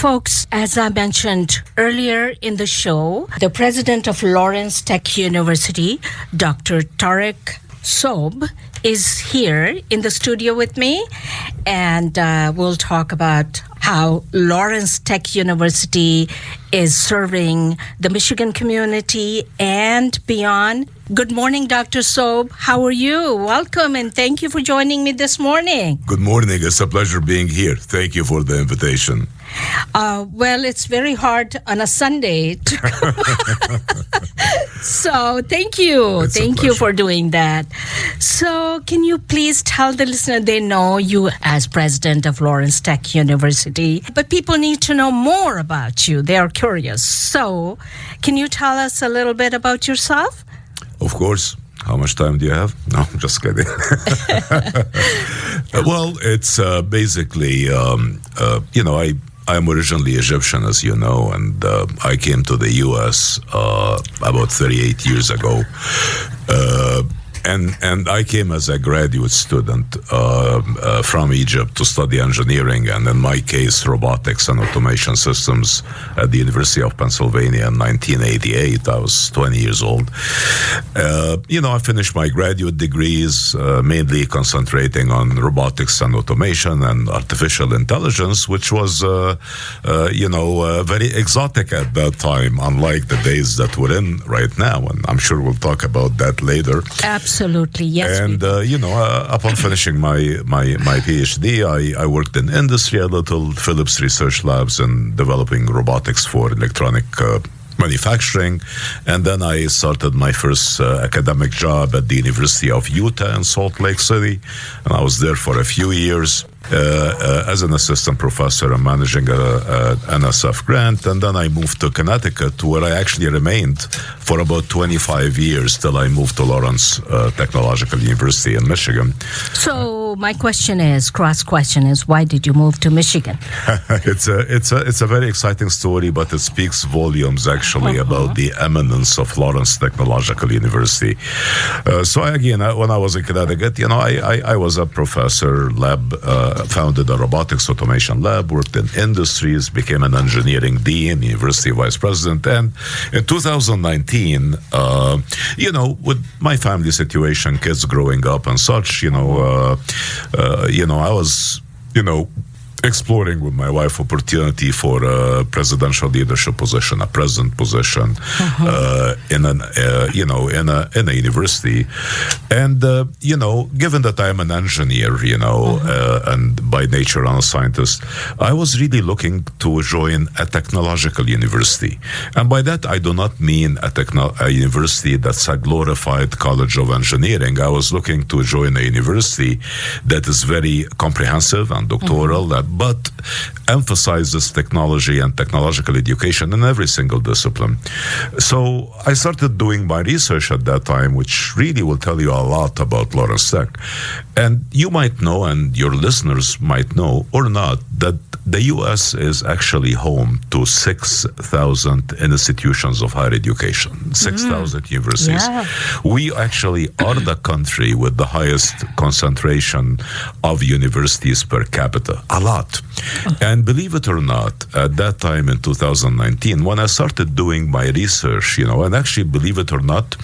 Folks, as I mentioned earlier in the show, the president of Lawrence Tech University, Dr. Tarek Sobh, is here in the studio with me, and we'll talk about how Lawrence Tech University is serving the Michigan community and beyond. Good morning, Dr. Sobh. How are you? Welcome, and thank you for joining me this morning. Good morning. It's a pleasure being here. Thank you for the invitation. Well, it's very hard on a Sunday to So thank you. Thank you for doing that. So can you please tell the listener they know you as president of Lawrence Tech University, but people need to know more about you. They are curious. So can you tell us a little bit about yourself? Of course. How much time do you have? No, I'm just kidding. Well, it's basically, I'm originally Egyptian, as you know, and I came to the U.S. About 38 years ago. And I came as a graduate student from Egypt to study engineering, and in my case, robotics and automation systems at the University of Pennsylvania in 1988. I was 20 years old. I finished my graduate degrees, mainly concentrating on robotics and automation and artificial intelligence, which was, very exotic at that time, unlike the days that we're in right now. And I'm sure we'll talk about that later. Absolutely, yes. And, upon finishing my PhD, I worked in industry a little, Philips Research Labs, and developing robotics for electronic manufacturing. And then I started my first academic job at the University of Utah in Salt Lake City. And I was there for a few years as an assistant professor and managing a NSF grant. And then I moved to Connecticut, where I actually remained for about 25 years till I moved to Lawrence Technological University in Michigan. So my question is, why did you move to Michigan? It's a very exciting story, but it speaks volumes actually about the eminence of Lawrence Technological University. When I was in Connecticut, I was a professor, founded a robotics automation lab, worked in industries, became an engineering dean, university vice president. And in 2019, with my family situation, kids growing up and such, I was, exploring with my wife opportunity for a presidential leadership position, a president position in a university. And given that I'm an engineer, and by nature I'm a scientist, I was really looking to join a technological university. And by that I do not mean a university that's a glorified college of engineering. I was looking to join a university that is very comprehensive and doctoral, but emphasizes technology and technological education in every single discipline. So I started doing my research at that time, which really will tell you a lot about Lawrence Tech. And you might know, and your listeners might know or not, that the U.S. is actually home to 6,000 institutions of higher education, 6,000 universities. Yeah. We actually are the country with the highest concentration of universities per capita, a lot. And believe it or not, at that time in 2019, when I started doing my research, and actually, believe it or not,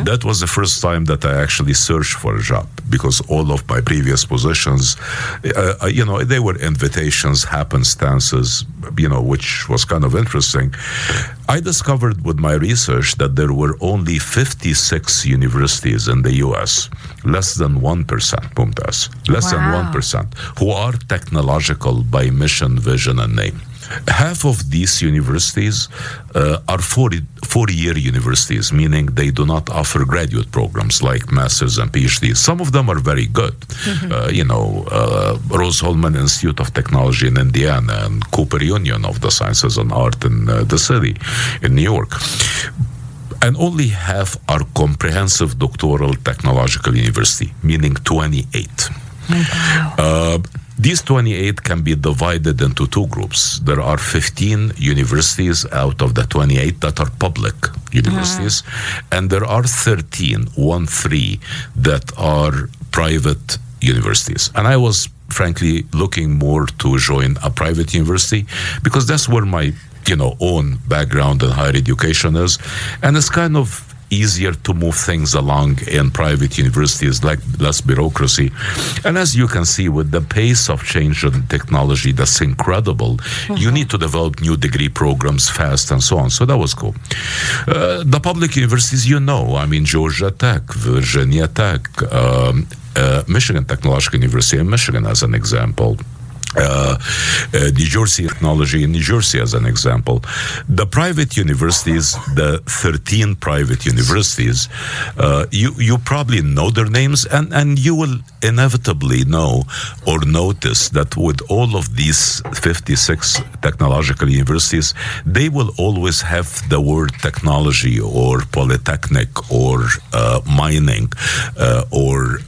that was the first time that I actually searched for a job, because all of my previous positions, they were invitations, happenstances, which was kind of interesting. I discovered with my research that there were only 56 universities in the U.S., less than 1%, Mumtaz, less than 1%, who are technological by mission, vision, and name. Half of these universities are 40-year universities, meaning they do not offer graduate programs like masters and PhDs. Some of them are very good. Rose-Hulman Institute of Technology in Indiana and Cooper Union of the Sciences and Art in the city in New York. And only half are comprehensive doctoral technological university, meaning 28. Wow. These 28 can be divided into two groups. There are 15 universities out of the 28 that are public universities, and there are 13 that are private universities. And I was frankly looking more to join a private university because that's where my own background in higher education is, and it's kind of easier to move things along in private universities, like less bureaucracy. And as you can see, with the pace of change in technology that's incredible, you need to develop new degree programs fast and so on. So that was cool. The public universities, Georgia Tech, Virginia Tech, Michigan Technological University in Michigan as an example. New Jersey Technology in New Jersey as an example. The private universities, the 13 private universities, you probably know their names, and you will inevitably know or notice that with all of these 56 technological universities, they will always have the word technology or polytechnic or mining or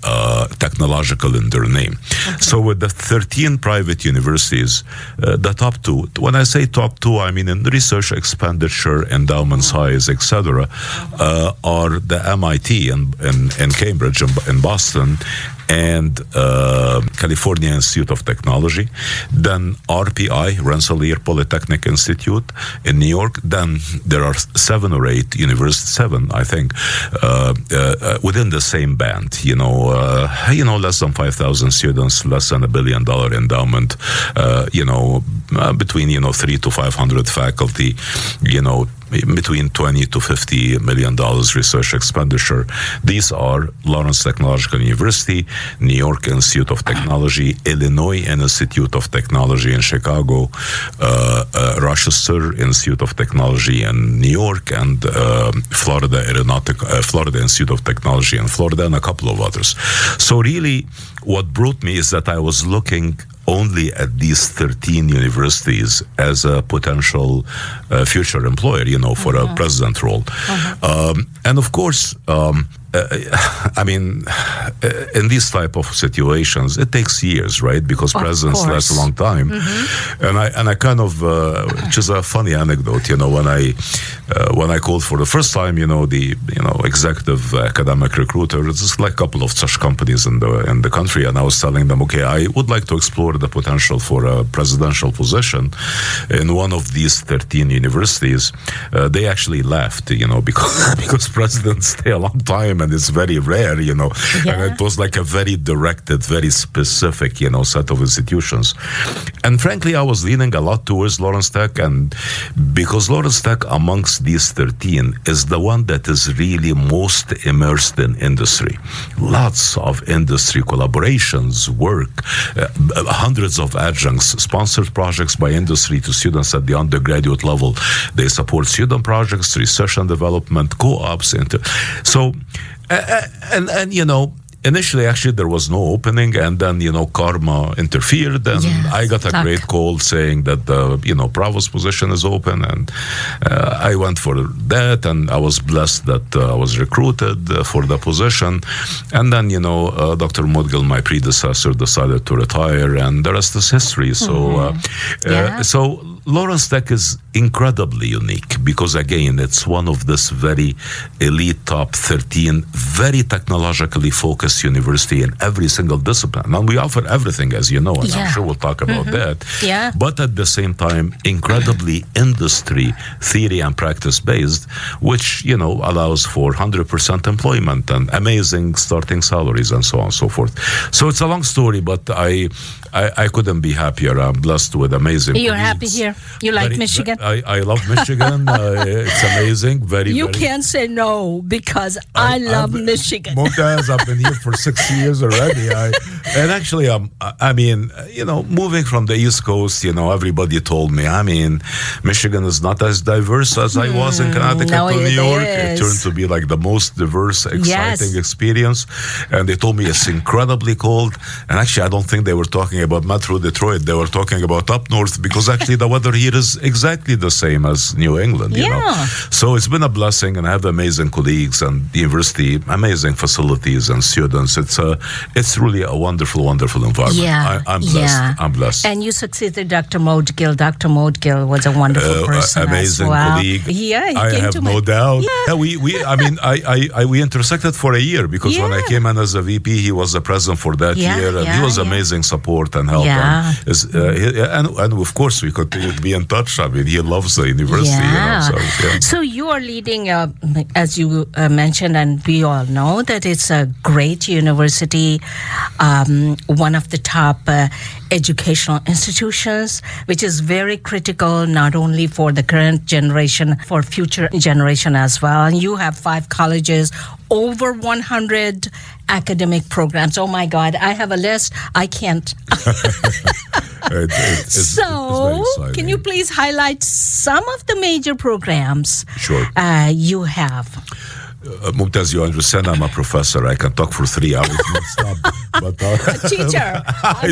technological in their name. Okay. So with the 13 private universities, the top two, when I say top two, I mean in research expenditure, endowment size, etc., are the MIT in Cambridge, in Boston, and California Institute of Technology, then RPI, Rensselaer Polytechnic Institute in New York. Then there are 7 or 8 universities, 7, I think, within the same band. Less than 5,000 students, less than $1 billion endowment. Between 300 to 500 faculty. Between 20 to $50 million research expenditure. These are Lawrence Technological University, New York Institute of Technology, Illinois Institute of Technology in Chicago, Rochester Institute of Technology in New York, and Florida Institute of Technology in Florida, and a couple of others. So really, what brought me is that I was looking only at these 13 universities as a potential future employer, for a president role. And of course, in these type of situations, it takes years, right? Because presidents last a long time. And I kind of, which is a funny anecdote, when I called for the first time, the executive academic recruiter, it's like a couple of such companies in the country, and I was telling them, okay, I would like to explore the potential for a presidential position in one of these 13 universities. They actually laughed, because presidents stay a long time, and it's very rare, and it was like a very directed, very specific, set of institutions. And frankly, I was leaning a lot towards Lawrence Tech, and because Lawrence Tech amongst these 13 is the one that is really most immersed in industry. Lots of industry collaborations, work, hundreds of adjuncts, sponsored projects by industry to students at the undergraduate level. They support student projects, research and development, co-ops. Initially, actually, there was no opening, and then, karma interfered, and I got a great call saying that the, provost position is open, and I went for that, and I was blessed that I was recruited for the position. And then, Dr. Mudgil, my predecessor, decided to retire, and the rest is history. So Lawrence Tech is incredibly unique because, again, it's one of this very elite top 13, very technologically focused university in every single discipline. And we offer everything, as you know, and I'm sure we'll talk about that. Yeah. But at the same time, incredibly industry, theory, and practice-based, which, allows for 100% employment and amazing starting salaries and so on and so forth. So it's a long story, but I couldn't be happier. I'm blessed with amazing You're happy here. You like Michigan? I love Michigan. It's amazing. You can't say no because I love Michigan. Mumtaz, I've been here for 6 years already. Moving from the East Coast, everybody told me, Michigan is not as diverse as I was in Connecticut or New York. It turned to be like the most diverse, exciting experience. And they told me it's incredibly cold. And actually, I don't think they were talking about Metro Detroit, they were talking about up north, because actually the weather here is exactly the same as New England, you know. So it's been a blessing, and I have amazing colleagues and the university, amazing facilities and students. It's really a wonderful environment. Yeah, I'm blessed. I'm blessed. And you succeeded Dr. Moedgil. Dr. Moedgil was a wonderful person amazing as well. colleague. Yeah, I have no doubt. Yeah. We intersected for a year, because when I came in as a VP, he was the president for that year, and he was amazing support and help. And of course, we continue to be in touch. I mean, he loves the university. Yeah. You know, so you are leading, as you mentioned, and we all know that it's a great university, one of the top educational institutions, which is very critical not only for the current generation, for future generation as well. And you have 5 colleges, over 100 academic programs. Oh my God, I have a list. I can't. So, can you please highlight some of the major programs you have? Mumtaz, you understand I'm a professor. I can talk for 3 hours non-stop. But, a teacher. I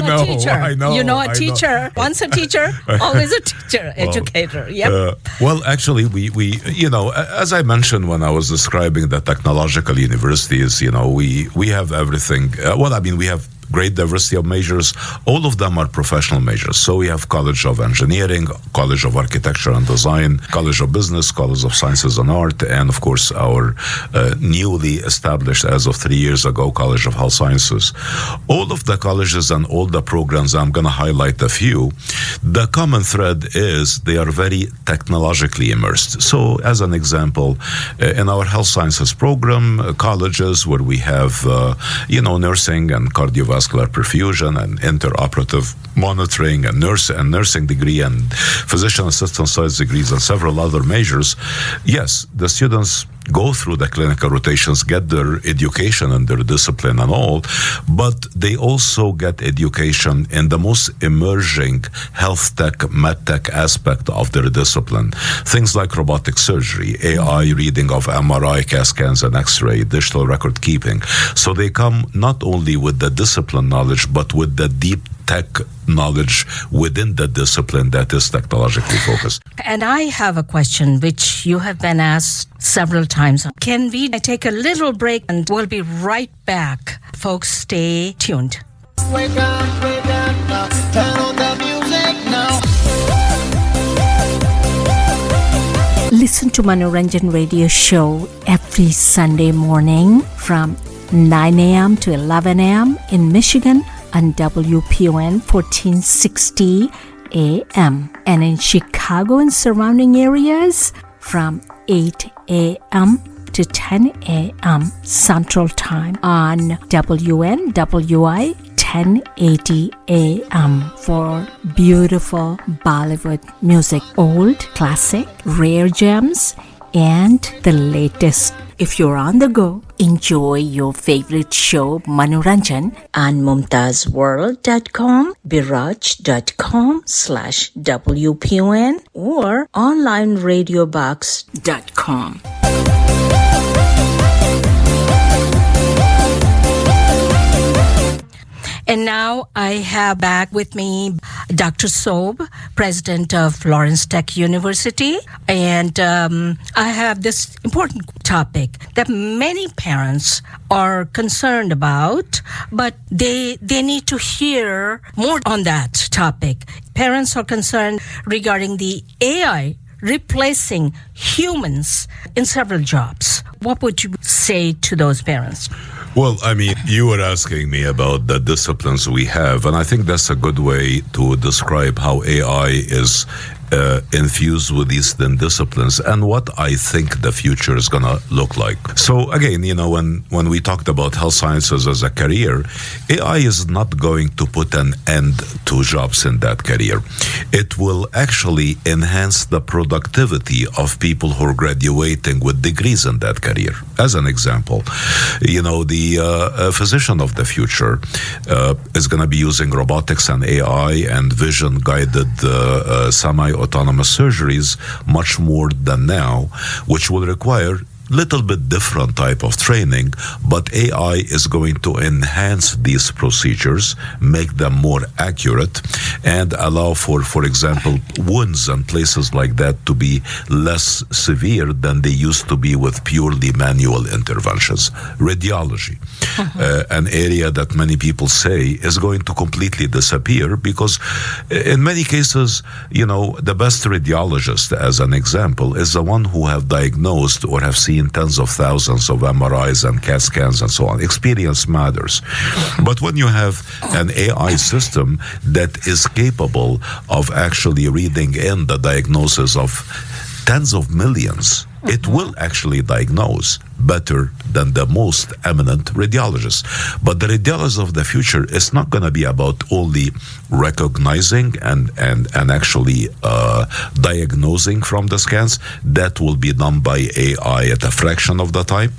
know. You know, a teacher. Once a teacher, always a teacher, educator. Yep. Well, actually, we as I mentioned when I was describing the technological universities, we have everything. We have great diversity of majors. All of them are professional majors. So we have College of Engineering, College of Architecture and Design, College of Business, College of Sciences and Art, and of course our newly established as of 3 years ago College of Health Sciences. All of the colleges and all the programs, I'm going to highlight a few. The common thread is they are very technologically immersed. So as an example, in our health sciences program, colleges where we have nursing and cardiovascular perfusion and interoperative monitoring and nursing degree and physician assistant science degrees and several other majors, yes, the students go through the clinical rotations, get their education and their discipline and all, but they also get education in the most emerging health tech, med tech aspect of their discipline. Things like robotic surgery, AI reading of MRI, CAT scans and X-ray, digital record keeping. So they come not only with the discipline knowledge, but with the deep tech knowledge within the discipline that is technologically focused. And I have a question which you have been asked several times. Can we take a little break and we'll be right back? Folks, stay tuned. Wake up now. Turn on the music now. Listen to Manoranjan Radio Show every Sunday morning from 9 a.m. to 11 a.m. in Michigan on WPON 1460 AM, and in Chicago and surrounding areas from 8 a.m. to 10 a.m. Central Time on WNWI 1080 AM for beautiful Bollywood music, old, classic, rare gems, and the latest. If you're on the go, enjoy your favorite show, Manoranjan, on mumtazworld.com, biraj.com/WPON, or onlineradiobox.com. And now I have back with me Dr. Sobh, president of Lawrence Tech University. And I have this important topic that many parents are concerned about, but they need to hear more on that topic. Parents are concerned regarding the AI replacing humans in several jobs. What would you say to those parents? Well, I mean, you were asking me about the disciplines we have, and I think that's a good way to describe how AI is infused with these disciplines and what I think the future is going to look like. So again, when we talked about health sciences as a career, AI is not going to put an end to jobs in that career. It will actually enhance the productivity of people who are graduating with degrees in that career. As an example, the physician of the future is going to be using robotics and AI and vision-guided semi-autonomous surgeries much more than now, which will require little bit different type of training, but AI is going to enhance these procedures, make them more accurate, and allow for example, wounds and places like that to be less severe than they used to be with purely manual interventions. Radiology, an area that many people say is going to completely disappear because in many cases, the best radiologist, as an example, is the one who have diagnosed or have seen tens of thousands of MRIs and CAT scans and so on. Experience matters. But when you have an AI system that is capable of actually reading in the diagnosis of tens of millions, it will actually diagnose better than the most eminent radiologists. But the radiologist of the future is not going to be about only recognizing and actually diagnosing from the scans. That will be done by AI at a fraction of the time.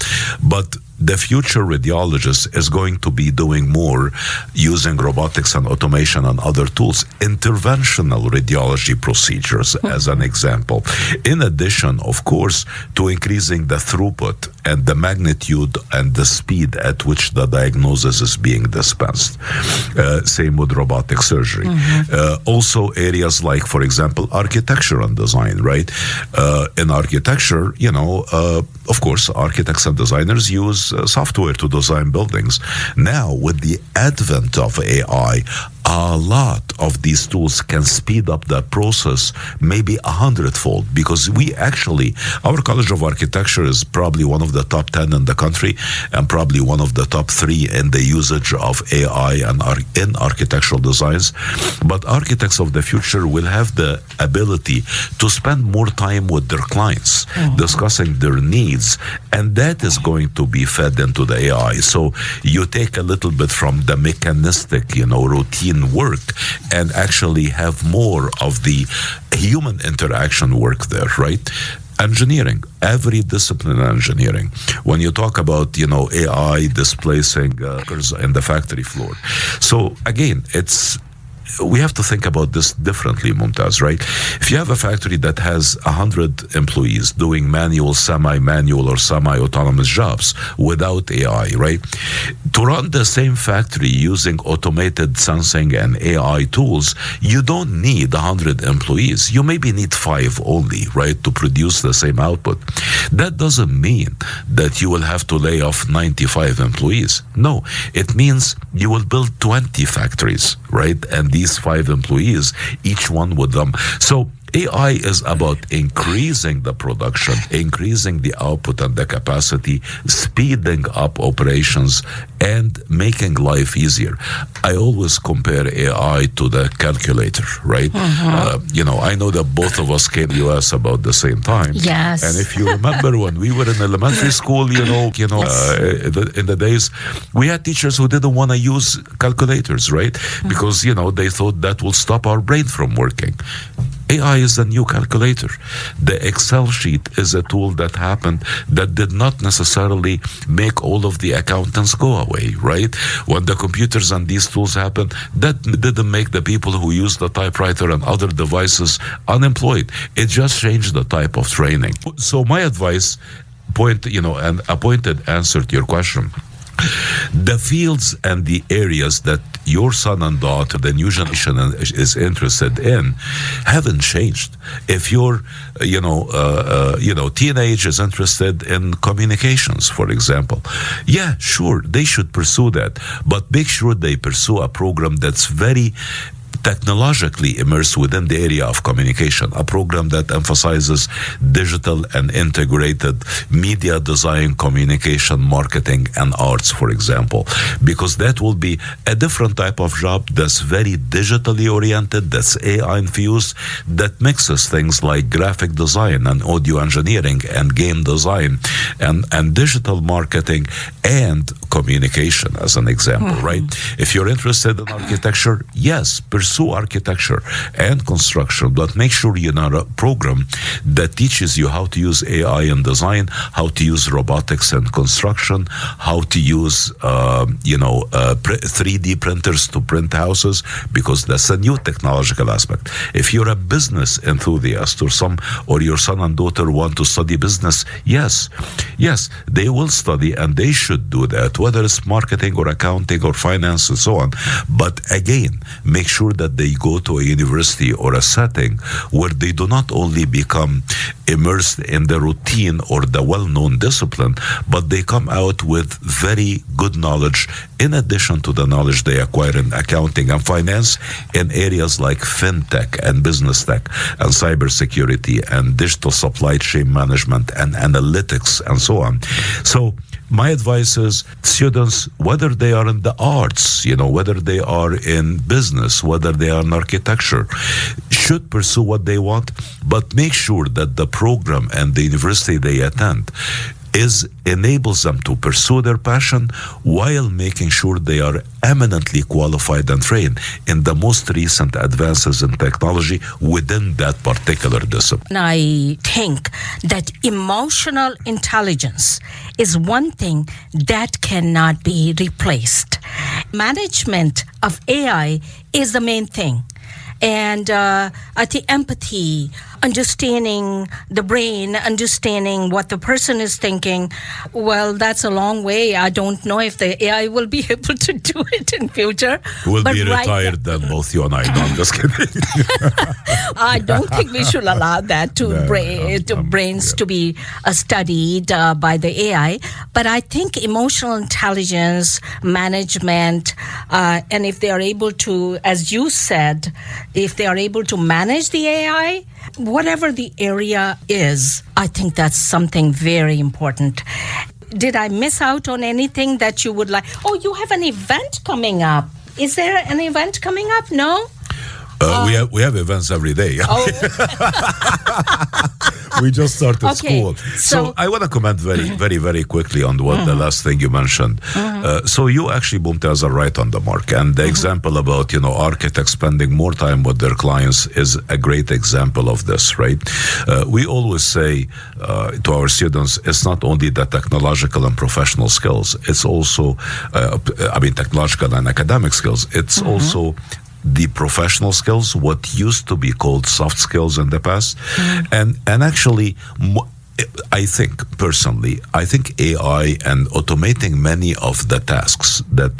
But the future radiologist is going to be doing more using robotics and automation and other tools, interventional radiology procedures, as an example. In addition, of course, to increasing the throughput and the magnitude and the speed at which the diagnosis is being dispensed. Same with robotic surgery. Also areas like, for example, architecture and design, right? In architecture, of course, architects and designers use software to design buildings. Now, with the advent of AI, a lot of these tools can speed up the process maybe 100-fold, because our College of Architecture is probably one of the top 10 in the country and probably one of the top 3 in the usage of AI and in architectural designs. But architects of the future will have the ability to spend more time with their clients, discussing their needs, and that is going to be fed into the AI. So you take a little bit from the mechanistic, routine work and actually have more of the human interaction work there, right? Engineering, every discipline in engineering. When you talk about, AI displacing workers in the factory floor. So again, we have to think about this differently, Mumtaz, right? If you have a factory that has 100 employees doing manual, semi-manual, or semi-autonomous jobs without AI, right? To run the same factory using automated sensing and AI tools, you don't need 100 employees. You maybe need 5 only, right, to produce the same output. That doesn't mean that you will have to lay off 95 employees. No, it means you will build 20 factories, right? And these 5 employees, each one with them. So AI is about increasing the production, increasing the output and the capacity, speeding up operations, and making life easier. I always compare AI to the calculator, right? I know that both of us came to the US about the same time. Yes. And if you remember when we were in elementary school, in the days, we had teachers who didn't want to use calculators, right? Because, they thought that will stop our brain from working. AI is a new calculator. The Excel sheet is a tool that happened that did not necessarily make all of the accountants go away, right? When the computers and these tools happened, that didn't make the people who use the typewriter and other devices unemployed. It just changed the type of training. So my advice, and a pointed answer to your question, the fields and the areas that your son and daughter, the new generation, is interested in haven't changed. If your, teenage is interested in communications, for example, yeah, sure, they should pursue that, but make sure they pursue a program that's very technologically immersed within the area of communication, a program that emphasizes digital and integrated media design, communication, marketing, and arts, for example, because that will be a different type of job that's very digitally oriented, that's AI infused, that mixes things like graphic design and audio engineering and game design and digital marketing and communication, as an example, right? If you're interested in architecture, yes, pursue pursue architecture and construction, but make sure you know a program that teaches you how to use AI in design, how to use robotics in construction, how to use 3D printers to print houses, because that's a new technological aspect. If you're a business enthusiast or your son and daughter want to study business, yes, they will study and they should do that, whether it's marketing or accounting or finance and so on. But again, make sure that they go to a university or a setting where they do not only become immersed in the routine or the well-known discipline, but they come out with very good knowledge in addition to the knowledge they acquire in accounting and finance in areas like fintech and business tech and cybersecurity and digital supply chain management and analytics and so on. So my advice is students, whether they are in the arts, whether they are in business, whether they are in architecture, should pursue what they want, but make sure that the program and the university they attend enables them to pursue their passion while making sure they are eminently qualified and trained in the most recent advances in technology within that particular discipline. I think that emotional intelligence is one thing that cannot be replaced. Management of AI is the main thing. And I think empathy, understanding the brain, understanding what the person is thinking, well, that's a long way. I don't know if the AI will be able to do it in future. We'll be retired then, both you and I. No, I'm just kidding. I don't think we should allow that to brains to be studied by the AI. But I think emotional intelligence, management, and if they are able to, as you said, if they are able to manage the AI, whatever the area is, I think that's something very important. Did I miss out on anything that you would like? Oh, you have an event coming up. Is there an event coming up? No? We have events every day. Oh. We just started school. So I want to comment very, very, very quickly on the last thing you mentioned. So you actually, Mumtaz, are right on the mark. And the example about, architects spending more time with their clients is a great example of this, right? We always say to our students, it's not only the technological and professional skills, it's also, technological and academic skills. It's also the professional skills, what used to be called soft skills in the past. And actually, I think AI and automating many of the tasks that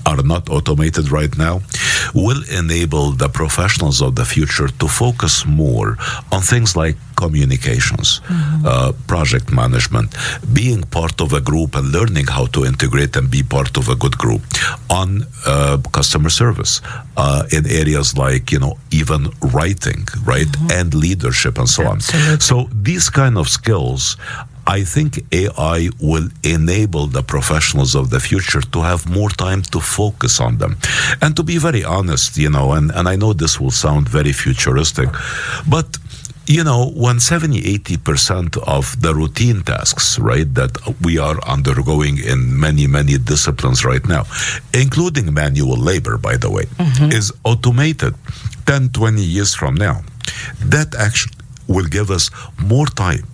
are not automated right now will enable the professionals of the future to focus more on things like communications, project management, being part of a group and learning how to integrate and be part of a good group, on customer service, in areas like, even writing, right, and leadership and so on. So these kind of skills, I think AI will enable the professionals of the future to have more time to focus on them. And to be very honest, and I know this will sound very futuristic, but when 70-80% of the routine tasks, right, that we are undergoing in many, many disciplines right now, including manual labor, by the way, is automated 10, 20 years from now, that actually will give us more time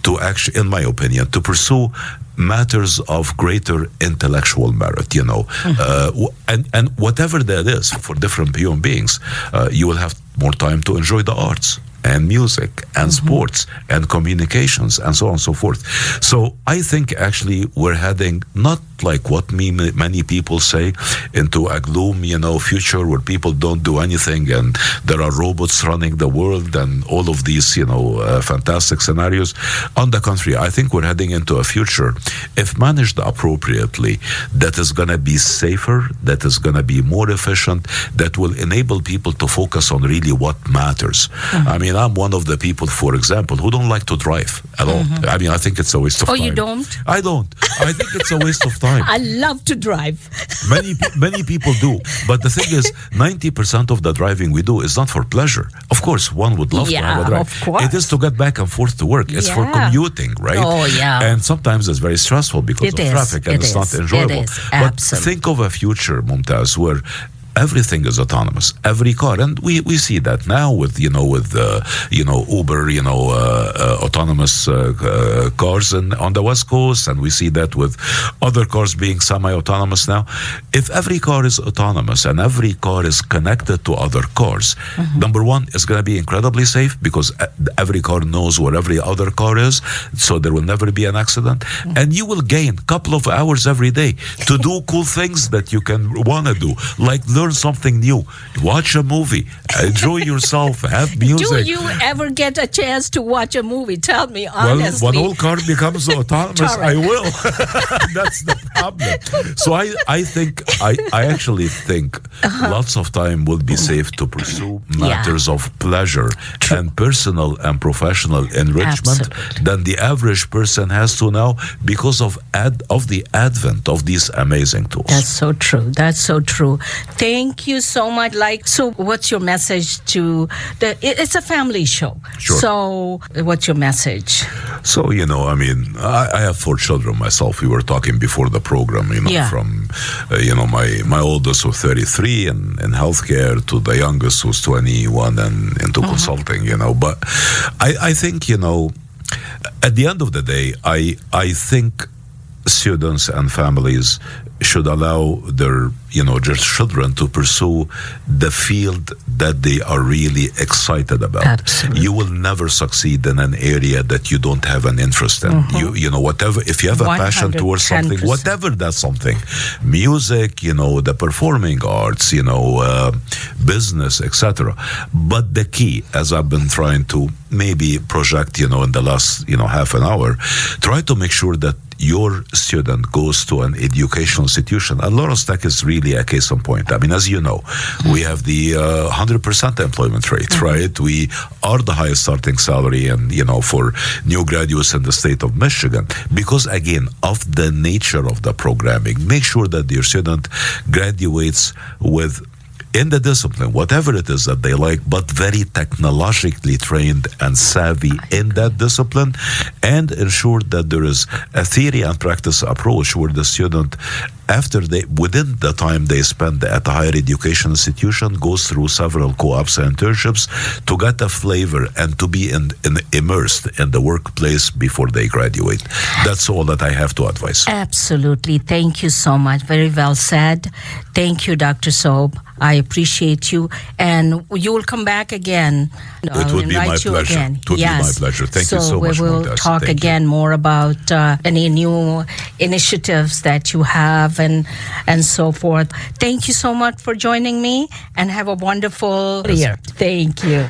to actually, in my opinion, to pursue matters of greater intellectual merit, and whatever that is for different human beings, you will have more time to enjoy the arts and music and sports and communications and so on and so forth. So I think actually we're heading not like what many people say into a gloom, future where people don't do anything and there are robots running the world and all of these, fantastic scenarios. On the contrary, I think we're heading into a future, if managed appropriately, that is going to be safer, that is going to be more efficient, that will enable people to focus on really what matters. I mean, I'm one of the people, for example, who don't like to drive at all. I mean, I think it's a waste of time. Oh, you don't? I don't. I think it's a waste of time. I love to drive. Many people do. But the thing is, 90% of the driving we do is not for pleasure. Of course, one would love to have a drive. Of course. It is to get back and forth to work. It's for commuting, right? Oh, yeah. And sometimes it's very stressful because of traffic and it's not enjoyable. It is. But think of a future, Mumtaz, where everything is autonomous. Every car, and we see that now with Uber, autonomous cars on the West Coast, and we see that with other cars being semi-autonomous now. If every car is autonomous and every car is connected to other cars, number one, it's going to be incredibly safe because every car knows where every other car is, so there will never be an accident, and you will gain a couple of hours every day to do cool things that you can want to do, like learn something new, watch a movie, enjoy yourself, have music. Do you ever get a chance to watch a movie? Tell me honestly. Well, when all car becomes autonomous, I will. That's the problem. So I actually think lots of time will be safe to pursue matters of pleasure and personal and professional enrichment than the average person has to now because of the advent of these amazing tools. That's so true. That's so true. Thank you so much. So what's your message to it's a family show. Sure. So what's your message? So, I have 4 children myself. We were talking before the program, from, my oldest who's 33 in healthcare to the youngest who's 21 and into consulting, But I think, at the end of the day, I think students and families should allow their children to pursue the field that they are really excited about. Absolutely. You will never succeed in an area that you don't have an interest in. Whatever, if you have a passion towards something, whatever that's something, music, the performing arts, business, etc. But the key, as I've been trying to maybe project, in the last, half an hour, try to make sure that your student goes to an educational institution. And Lawrence Tech is really a case in point. As you know, we have the 100% employment rate, right? We are the highest starting salary and, for new graduates in the state of Michigan. Because, again, of the nature of the programming, make sure that your student graduates with in the discipline, whatever it is that they like, but very technologically trained and savvy in that discipline, and ensure that there is a theory and practice approach where the student, within the time they spend at a higher education institution, goes through several co-ops and internships to get a flavor and to be immersed in the workplace before they graduate. That's all that I have to advise. Absolutely. Thank you so much. Very well said. Thank you, Dr. Sobh. I appreciate you, and you will come back again. It would be my pleasure. It would be my pleasure. Thank you so much. So we will talk again more about any new initiatives that you have and so forth. Thank you so much for joining me, and have a wonderful year. Thank you.